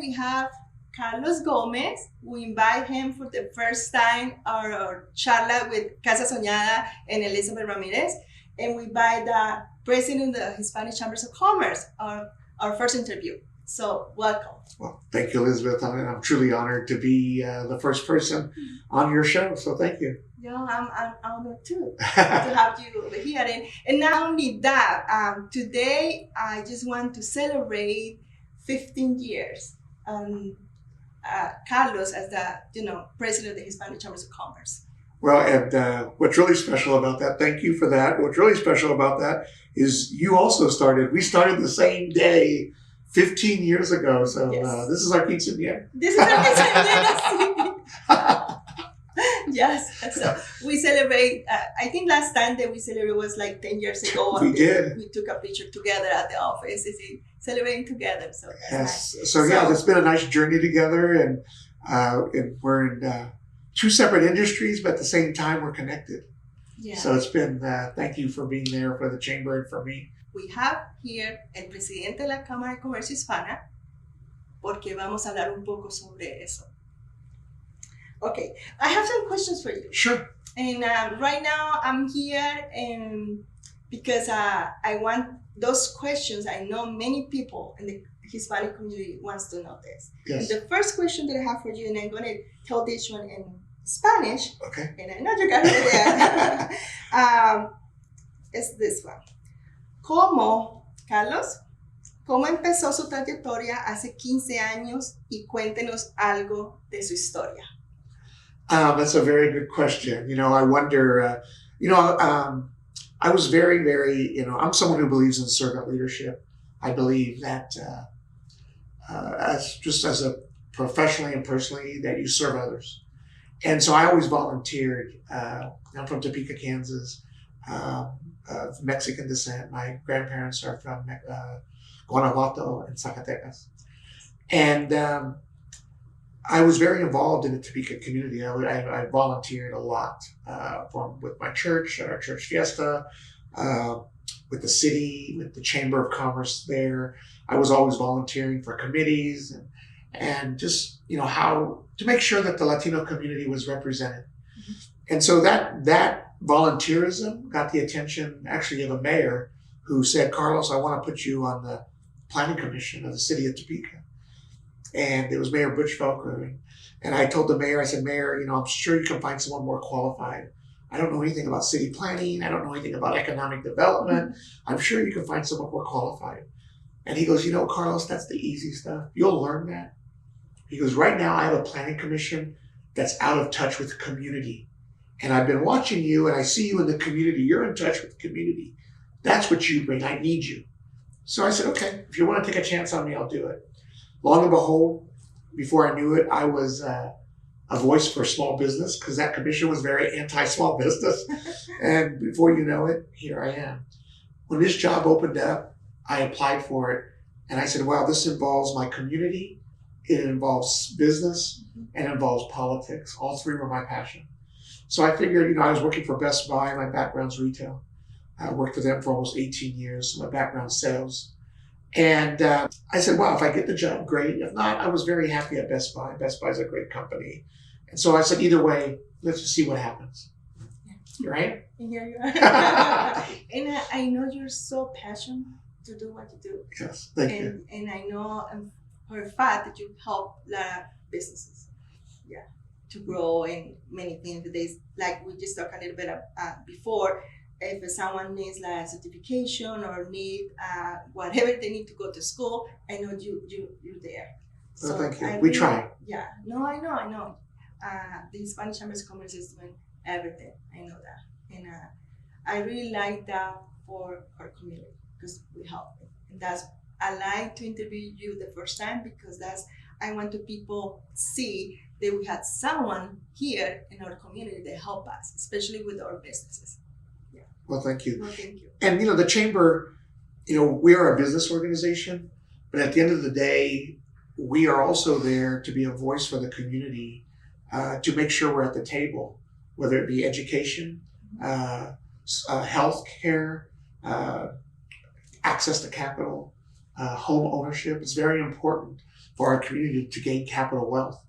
we have Carlos Gmez. We invite him for the first time our Charla with Casa Soñada and Elizabeth Ramirez. And we invite the president of the Hispanic Chambers of Commerce, our first interview. So welcome. Well, thank you, Elizabeth. I'm truly honored to be the first person on your show. So thank you. Yeah, I'm honored too to have you over here. And not only that, today I just want to celebrate 15 years. Carlos as the president of the Hispanic Chambers of Commerce. Well, and what's really special about that, thank you for that. What's really special about that is we started the same day 15 years ago. So yes. This is our quinceañera. This is our quinceañera. Yes. So we celebrate, I think last time that we celebrated was like 10 years ago. We did. We took a picture together at the office, celebrating together. So yes. Nice. So yeah, it's been a nice journey together, and we're in two separate industries, but at the same time we're connected. Yeah. So it's been, thank you for being there for the chamber and for me. We have here el presidente de la Cámara de Comercio Hispana, porque vamos a hablar un poco sobre eso. Okay, I have some questions for you. Sure. And right now I'm here because I want those questions. I know many people in the Hispanic community wants to know this. Yes. And the first question that I have for you, and I'm going to tell this one in Spanish. Okay. And I know you got it there. Es this one. Carlos, ¿cómo empezó su trayectoria hace 15 años? Y cuéntenos algo de su historia. That's a very good question. I wonder, I was very, very, I'm someone who believes in servant leadership. I believe that as a professionally and personally, that you serve others. And so I always volunteered. I'm from Topeka, Kansas, of Mexican descent. My grandparents are from Guanajuato and Zacatecas. And I was very involved in the Topeka community. I volunteered a lot with my church, at our church fiesta, with the city, with the Chamber of Commerce there. I was always volunteering for committees and just, how to make sure that the Latino community was represented. Mm-hmm. And so that volunteerism got the attention actually of a mayor who said, Carlos, I want to put you on the planning commission of the city of Topeka. And it was Mayor Butch Felker. And I told the mayor, I said, Mayor, I'm sure you can find someone more qualified. I don't know anything about city planning. I don't know anything about economic development. I'm sure you can find someone more qualified. And he goes, Carlos, that's the easy stuff. You'll learn that. He goes, right now I have a planning commission that's out of touch with the community. And I've been watching you and I see you in the community. You're in touch with the community. That's what you bring. I need you. So I said, okay, if you want to take a chance on me, I'll do it. Long and behold, before I knew it, I was a voice for small business because that commission was very anti-small business. And before you know it, here I am. When this job opened up, I applied for it. And I said, wow, this involves my community. It involves business and it involves politics. All three were my passion. So I figured, I was working for Best Buy. My background's retail. I worked for them for almost 18 years. So my background's sales. And I said, wow, if I get the job, great. If not, I was very happy at Best Buy. Best Buy's a great company. And so I said, either way, let's just see what happens. Right? Here you are. And I know you're so passionate to do what you do. Yes, thank you. And I know for a fact that you help a lot of businesses, to grow in many things. Like we just talked a little bit before, if someone needs like a certification or need whatever they need to go to school, I know you're there. So thank you. We try. Yeah. No, I know. The Hispanic Chambers of Commerce is doing everything. I know that, and I really like that for our community because we help it. And I like to interview you the first time because I want to people see that we had someone here in our community that help us, especially with our businesses. Yeah. Well, thank you. Well, thank you. And the chamber, we are a business organization, but at the end of the day, we are also there to be a voice for the community, to make sure we're at the table, whether it be education, health care, access to capital, home ownership. It's very important for our community to gain capital wealth.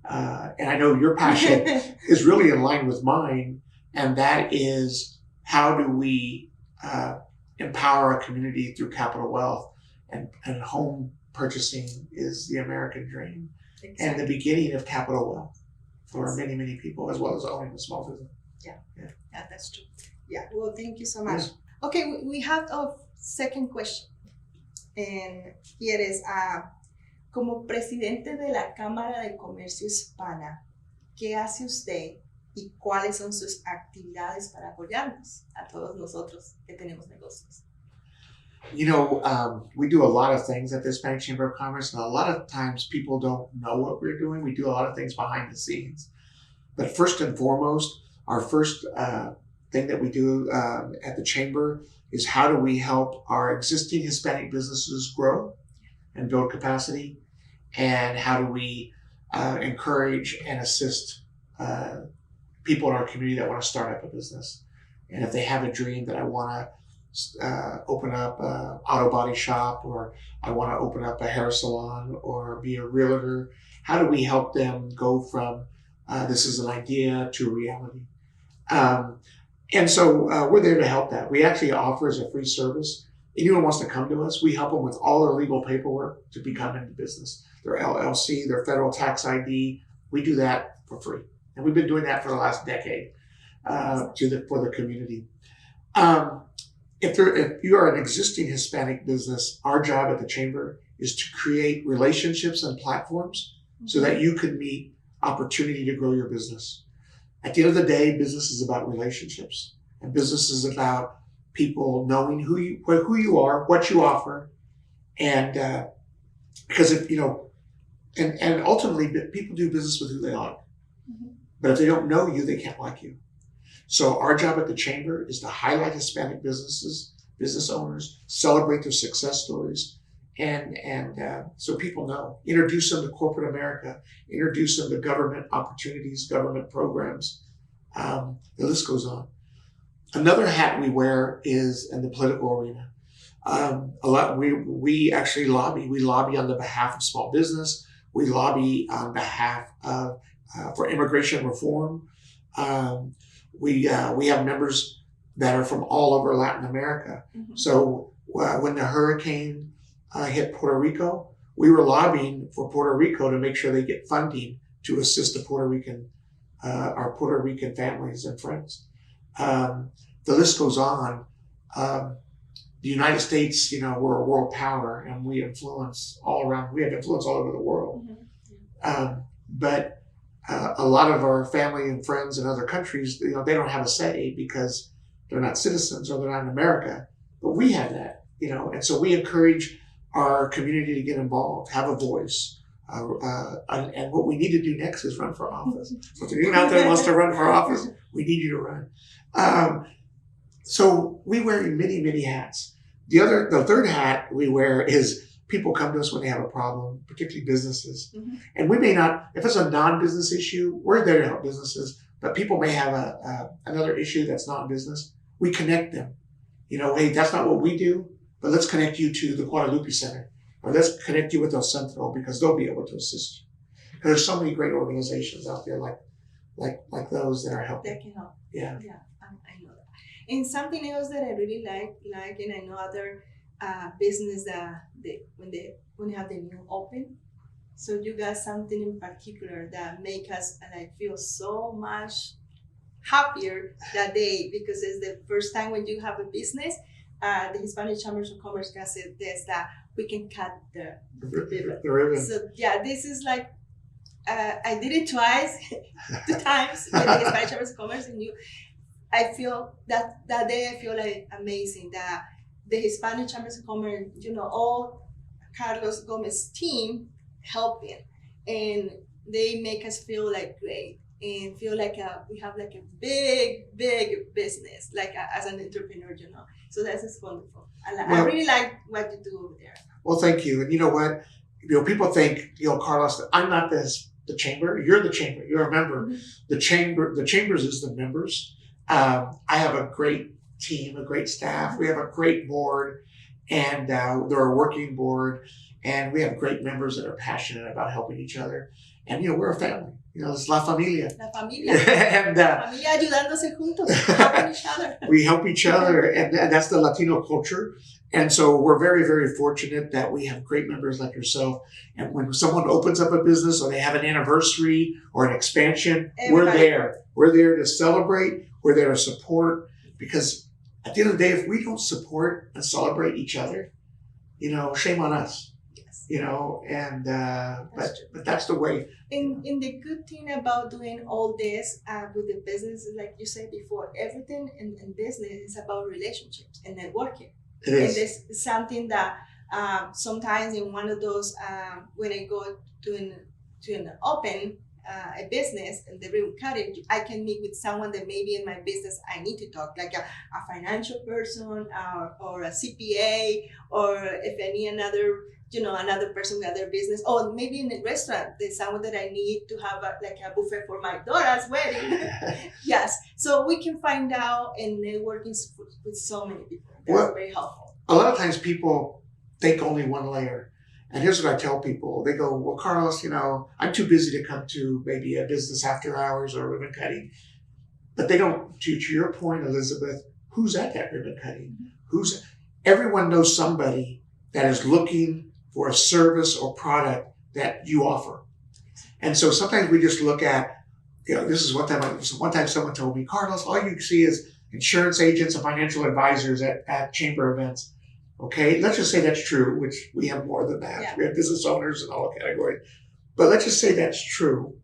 And I know your passion is really in line with mine, and that is how do we empower our community through capital wealth, and home purchasing is the American dream. Exactly. And the beginning of capital wealth for many, many people, as well as owning a small business. Yeah, that's true. Yeah, well, thank you so much. Yeah. Okay, we have a second question. And here is, como presidente de la Cámara de Comercio Hispana, ¿qué hace usted y cuáles son sus actividades para apoyarnos a todos nosotros que tenemos negocios? You know, we do a lot of things at the Hispanic Chamber of Commerce, and a lot of times people don't know what we're doing. We do a lot of things behind the scenes. But first and foremost, our first thing that we do at the Chamber is how do we help our existing Hispanic businesses grow and build capacity, and how do we encourage and assist people in our community that want to start up a business. And if they have a dream that I want to open up an auto body shop, or I want to open up a hair salon, or be a realtor, how do we help them go from this is an idea to reality? And so we're there to help that. We actually offer as a free service. Anyone wants to come to us, we help them with all their legal paperwork to become into business. Their LLC, their federal tax ID, we do that for free. And we've been doing that for the last decade for the community. If you are an existing Hispanic business, our job at the Chamber is to create relationships and platforms so that you can meet opportunity to grow your business. At the end of the day, business is about relationships, and business is about people knowing who you are, what you offer, and because if you know, and ultimately people do business with who they are. But if they don't know you, they can't like you. So our job at the Chamber is to highlight Hispanic businesses, business owners, celebrate their success stories, and so people know. Introduce them to corporate America, introduce them to government opportunities, government programs. The list goes on. Another hat we wear is in the political arena. We actually lobby. We lobby on the behalf of small business. We lobby on behalf of for immigration reform. We have members that are from all over Latin America. So when the hurricane hit Puerto Rico, we were lobbying for Puerto Rico to make sure they get funding to assist the our Puerto Rican families and friends. The list goes on. The United States, you know, we're a world power, and we influence all around. We have influence all over the world. But a lot of our family and friends in other countries, you know, they don't have a say because they're not citizens or they're not in America. But we have that, you know, and so we encourage our community to get involved, have a voice. And what we need to do next is run for office. So if anyone out there wants to run for office, we need you to run. So we wear many, many hats. The third hat we wear is people come to us when they have a problem, particularly businesses. And we may not, if it's a non-business issue, we're there to help businesses, but people may have another issue that's not business. We connect them. You know, hey, that's not what we do, but let's connect you to the Guadalupe Center, or let's connect you with El Centro, because they'll be able to assist you. Because there's so many great organizations out there like those that are helping. That can help. Yeah. I know that. And something else that I really like, and I know other business that when they have the new open. So you got something in particular that make us like feel so much happier that day, because it's the first time when you have a business. The Hispanic Chambers of Commerce can say this, that we can cut the ribbon. So yeah, this is like I did it twice, 2 times with the Hispanic Chambers of Commerce, and I feel that day I feel like amazing that the Hispanic Chambers of Commerce, you know, all Carlos Gmez team helping, and they make us feel like great and feel like we have like a big business, like as an entrepreneur, you know. So that's just wonderful. I really like what you do over there. Well, thank you. And you know what? You know, people think, you know, Carlos, I'm not the chamber. You're the chamber. You're a member. The chambers is the members. I have a great team, a great staff. We have a great board, and they're a working board. And we have great members that are passionate about helping each other. And, we're a family. It's La Familia. La familia. And La familia ayudándose juntos, helping each other. we help each other, and that's the Latino culture. And so we're very, very fortunate that we have great members like yourself. And when someone opens up a business or they have an anniversary or an expansion, we're there. We're there to celebrate. We're there to support. Because at the end of the day, if we don't support and celebrate each other, shame on us. But that's the way. And the good thing about doing all this with the business is, like you said before, everything in business is about relationships and networking. It is. And this is something that sometimes in one of those, when I go to an open a business and the ribbon cutting, I can meet with someone that maybe in my business I need to talk, like a financial person or a CPA, or if any another person with other business, or maybe in a restaurant, there's someone that I need to have a buffet for my daughter's wedding. Yes, so we can find out and networking with so many people. That's very helpful. A lot of times people think only one layer. And here's what I tell people. They go, well, Carlos, I'm too busy to come to maybe a business after hours or ribbon cutting. But they don't, to your point, Elizabeth, who's at that ribbon cutting? Everyone knows somebody that is looking for a service or product that you offer. And so sometimes we just look at, this is one time someone told me, Carlos, all you see is insurance agents and financial advisors at chamber events. Okay, let's just say that's true, which we have more than that. Yeah. We have business owners in all categories. But let's just say that's true.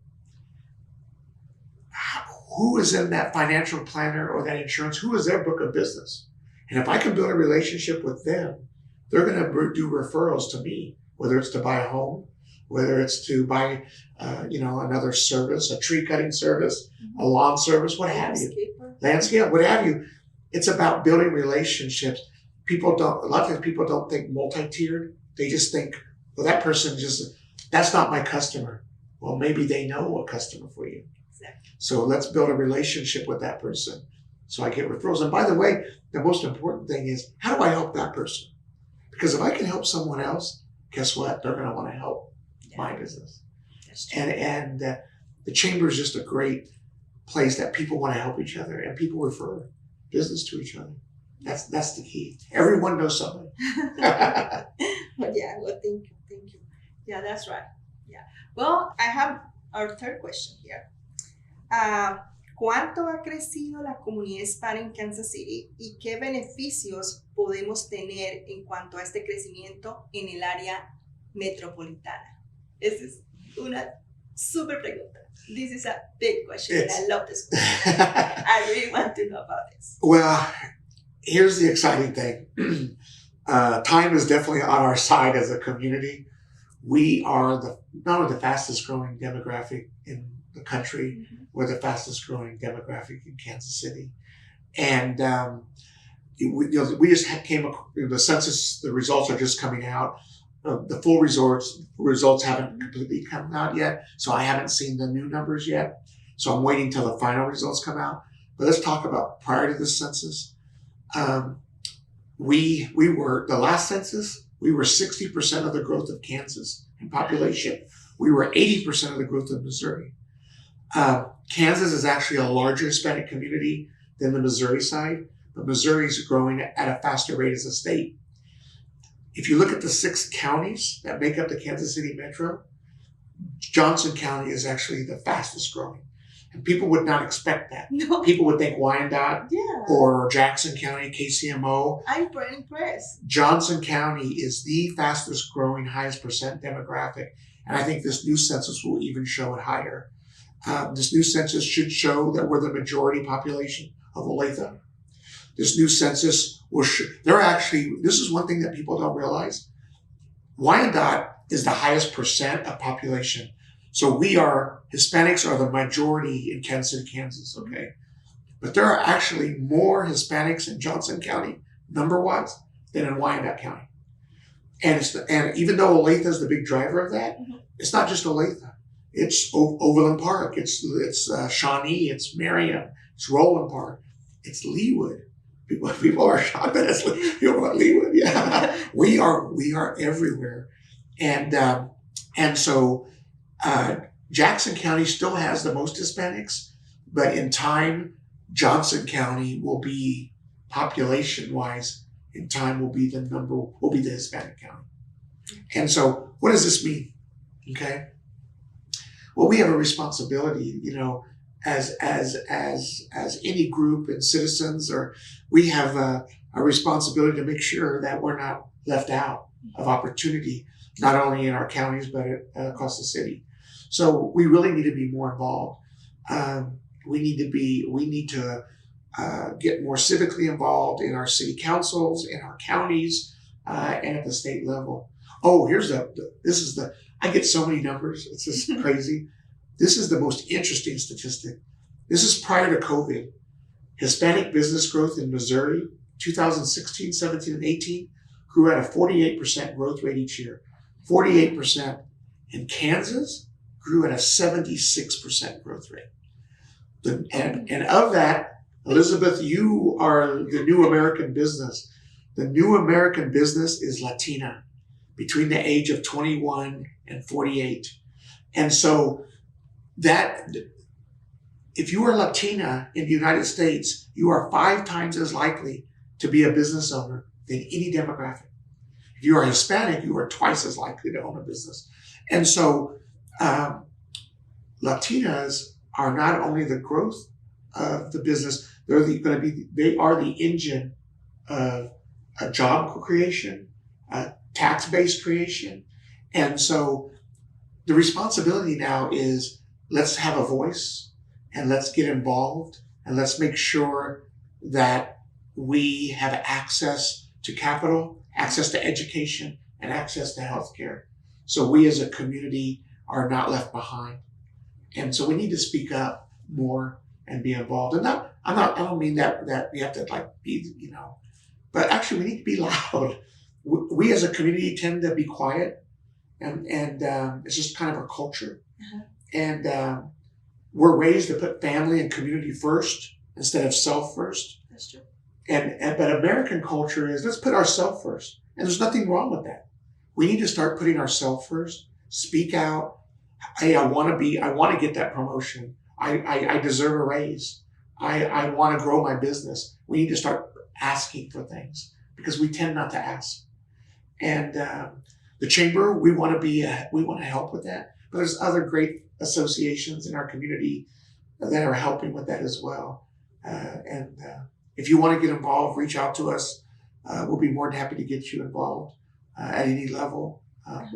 Who is in that financial planner or that insurance? Who is their book of business? And if I can build a relationship with them, they're going to do referrals to me, whether it's to buy a home, whether it's to buy, another service, a tree cutting service, a lawn service, what have you. Landscape, what have you. It's about building relationships. A lot of times people don't think multi-tiered. They just think, well, that person that's not my customer. Well, maybe they know a customer for you. Exactly. So let's build a relationship with that person. So I get referrals. And by the way, the most important thing is, how do I help that person? Because if I can help someone else, guess what? They're going to want to help my business. And the chamber is just a great place that people want to help each other, and people refer business to each other. That's the key. Everyone knows somebody. Well, thank you. Yeah, that's right. Yeah. Well, I have our third question here. ¿Cuánto ha crecido la comunidad hispana en Kansas City y qué beneficios podemos tener en cuanto a este crecimiento en el área metropolitana? Esa es una super pregunta. This is a big question, and I love this question. I really want to know about this. Well, here's the exciting thing. Time is definitely on our side as a community. We are not only the fastest growing demographic in the country, mm-hmm. We're the fastest growing demographic in Kansas City. And we just the census, the results are just coming out. The full results haven't completely come out yet, so I haven't seen the new numbers yet. So I'm waiting till the final results come out. But let's talk about prior to the census. We were, the last census, we were 60% of the growth of Kansas in population. We were 80% of the growth of Missouri. Kansas is actually a larger Hispanic community than the Missouri side, but Missouri is growing at a faster rate as a state. If you look at the 6 counties that make up the Kansas City metro, Johnson County is actually the fastest growing. And people would not expect that. No. People would think Wyandotte or Jackson County, KCMO. I'm pretty impressed. Johnson County is the fastest growing, highest percent demographic. And I think this new census will even show it higher. This new census should show that we're the majority population of Olathe. This new census will this is one thing that people don't realize. Wyandotte is the highest percent of population. So Hispanics are the majority in Kansas City, Kansas, okay? But there are actually more Hispanics in Johnson County, number-wise, than in Wyandotte County. And even though Olathe is the big driver of that, mm-hmm. It's not just Olathe. It's Overland Park, it's Shawnee, it's Merriam, it's Roland Park, it's Leawood. People are shocked that it's Leawood. Yeah, we are everywhere. And so Jackson County still has the most Hispanics, but in time, Johnson County will be, population-wise, in time will be the Hispanic county. And so what does this mean? Okay. Well, we have a responsibility, as any group and citizens, or we have a responsibility to make sure that we're not left out of opportunity, not only in our counties, but across the city. So we really need to be more involved. We need to get more civically involved in our city councils, in our counties, and at the state level. Oh, I get so many numbers. It's just crazy. This is the most interesting statistic. This is prior to COVID. Hispanic business growth in Missouri, 2016, 17, and 18, grew at a 48% growth rate each year. 48%. In Kansas, grew at a 76% growth rate. And of that, Elizabeth, you are the new American business. The new American business is Latina, between the age of 21 and 48. And so that, if you are Latina in the United States, you are 5 times as likely to be a business owner than any demographic. If you are Hispanic, you are twice as likely to own a business. And so Latinas are not only the growth of the business, they are the engine of a job creation, tax-based creation. And so the responsibility now is, let's have a voice and let's get involved and let's make sure that we have access to capital, access to education, and access to healthcare. So we as a community are not left behind. And so we need to speak up more and be involved. And I don't mean that we have to be, but actually we need to be loud. We as a community tend to be quiet, and it's just kind of our culture. Uh-huh. And we're raised to put family and community first instead of self first. That's true. But American culture is, let's put ourselves first. And there's nothing wrong with that. We need to start putting ourselves first, speak out. Hey, I want to get that promotion. I deserve a raise. I want to grow my business. We need to start asking for things because we tend not to ask. And the chamber, we want to help with that. But there's other great associations in our community that are helping with that as well. And if you want to get involved, reach out to us. We'll be more than happy to get you involved at any level.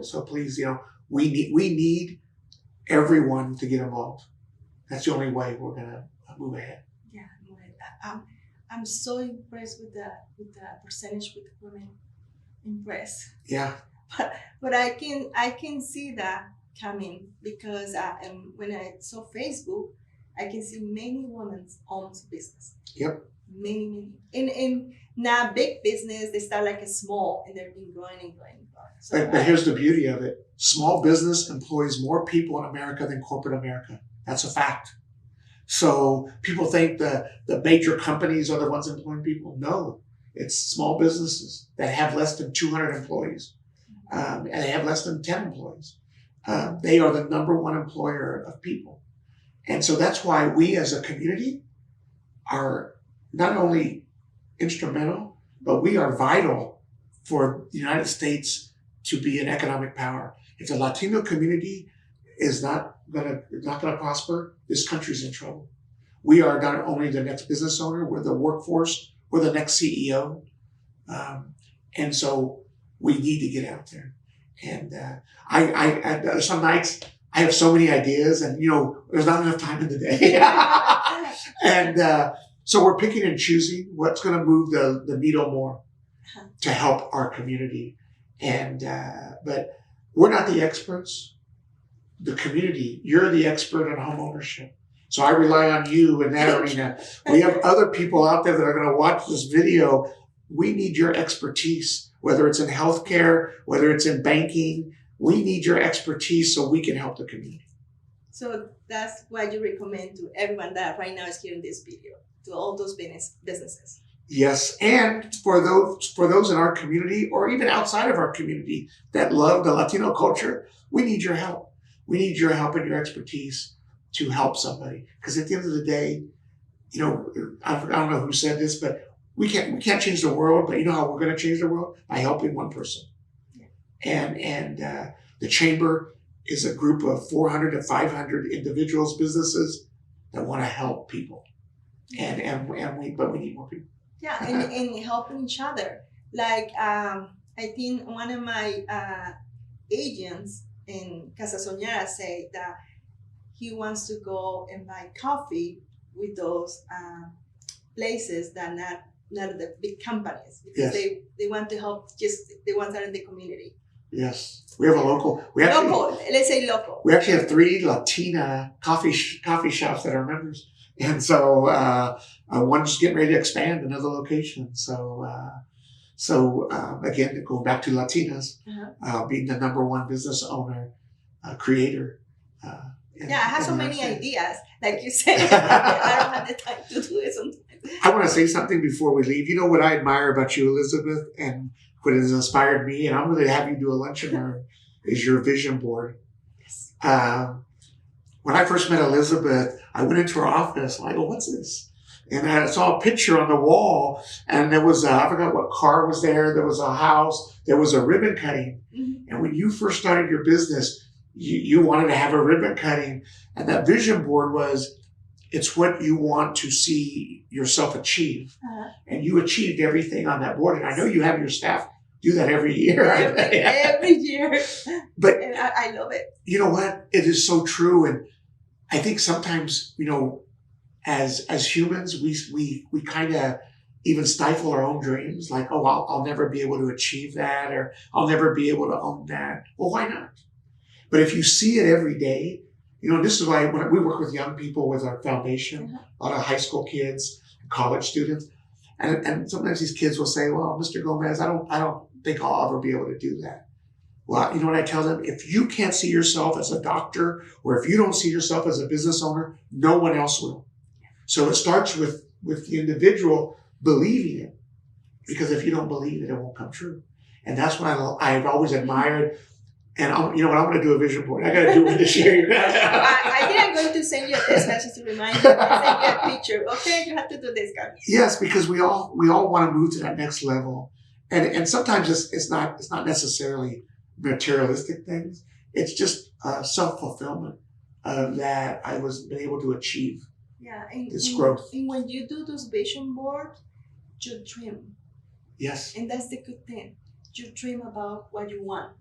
So please, we need everyone to get involved. That's the only way we're gonna move ahead. Yeah, I'm so impressed with the percentage with women. Impressed. Yeah. But I can see that coming because when I saw Facebook, I can see many women own business. Yep. Many. In not big business, they start like a small and they've been growing and growing. So but here's the beauty of it. Small business employs more people in America than corporate America. That's a fact. So people think the major companies are the ones employing people. No, it's small businesses that have less than 200 employees. And they have less than 10 employees. They are the number one employer of people. And so that's why we as a community are not only instrumental, but we are vital for the United States to be an economic power. If the Latino community is not gonna prosper, this country's in trouble. We are not only the next business owner, we're the workforce, we're the next CEO. And so we need to get out there. And I some nights I have so many ideas, and there's not enough time in the day. And so we're picking and choosing what's going to move the needle more to help our community. And but we're not the experts. The community, you're the expert on home ownership. So I rely on you in that arena. We have other people out there that are going to watch this video. We need your expertise, whether it's in healthcare, whether it's in banking. We need your expertise so we can help the community. So that's what you recommend to everyone that right now is hearing this video, to all those businesses. Yes, and for those in our community or even outside of our community that love the Latino culture, we need your help. We need your help and your expertise to help somebody. Because at the end of the day, you know, I don't know who said this, but we can't change the world. But you know how we're going to change the world? By helping one person. And the chamber is a group of 400 to 500 individuals, businesses that want to help people. But we need more people. Yeah, and helping each other. Like I think one of my agents in Casa Soñara say that he wants to go and buy coffee with those places that not the big companies, because Yes. they want to help just the ones that are in the community. Yes, we have a local. Let's say local. We actually have 3 Latina coffee shops that are members, and so one's getting ready to expand another location. So again, going back to Latinas, being the number 1 business owner, creator. I have so many ideas, like you said. I don't have the time to do it sometimes. I want to say something before we leave. You know what I admire about you, Elizabeth, and what has inspired me, and I'm going to have you do a luncheon hour, is your vision board. Yes. When I first met Elizabeth, I went into her office and I go, "What's this?" And I saw a picture on the wall, and there was I forgot what car was there. There was a house. There was a ribbon cutting. Mm-hmm. And when you first started your business, you wanted to have a ribbon cutting, and that vision board was, it's what you want to see yourself achieve. And you achieved everything on that board. And I know you have your staff do that every year. Every year. But and I love it. You know what? It is so true. And I think sometimes, you know, as humans, we kind of even stifle our own dreams. Like, oh, I'll never be able to achieve that, or I'll never be able to own that. Well, why not? But if you see it every day, you know, this is why when we work with young people with our foundation, a lot of high school kids, college students, and sometimes these kids will say, "Well, Mr. Gomez, I don't think I'll ever be able to do that." Well, you know what I tell them? If you can't see yourself as a doctor, or if you don't see yourself as a business owner, no one else will. So it starts with the individual believing it, because if you don't believe it, it won't come true. And that's what I've always admired. And you know what? I'm going to do a vision board. I got to do it this year. I think I'm going to send you a text message to remind you. I'll send you a picture. Okay, you have to do this, guys. Yes, because we all want to move to that next level, and sometimes it's not necessarily materialistic things. It's just self-fulfillment that I was been able to achieve. Yeah, and this growth. And when you do those vision boards, you dream. Yes. And that's the good thing. You dream about what you want.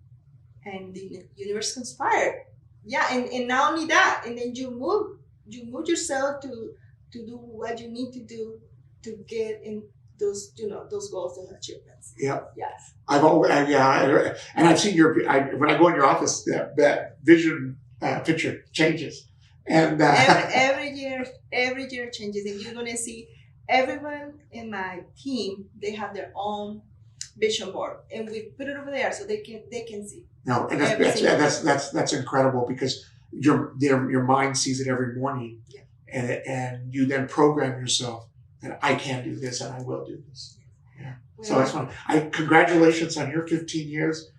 And the universe conspired. Yeah, and not only that, and then you move yourself to do what you need to do to get in those, you know, those goals, those achievements. Yeah. Yes. I've always, and I've seen when I go in your office, that vision picture changes, and every year it changes, and you're gonna see everyone in my team, they have their own vision board, and we put it over there so they can see. No, and that's incredible, because your mind sees it every morning, and you then program yourself that I can do this and I will do this. Yeah. Well, so that's fun. Congratulations on your 15 years,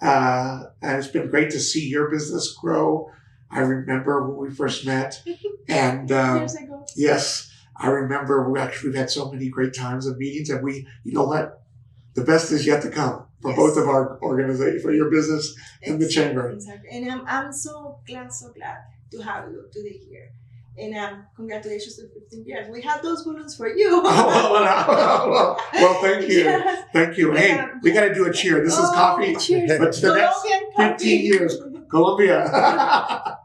and it's been great to see your business grow. I remember when we first met, and years ago. Yes, I remember we've had so many great times of meetings, and you know what? The best is yet to come for both of our organizations, for your business and the chamber. Exactly. And I'm so glad to have you today here. And congratulations on 15 years. We have those balloons for you. Well, thank you. Yes. Thank you. Hey, we got to do a cheer. This is coffee. Cheers. But the next 15 years, Colombia.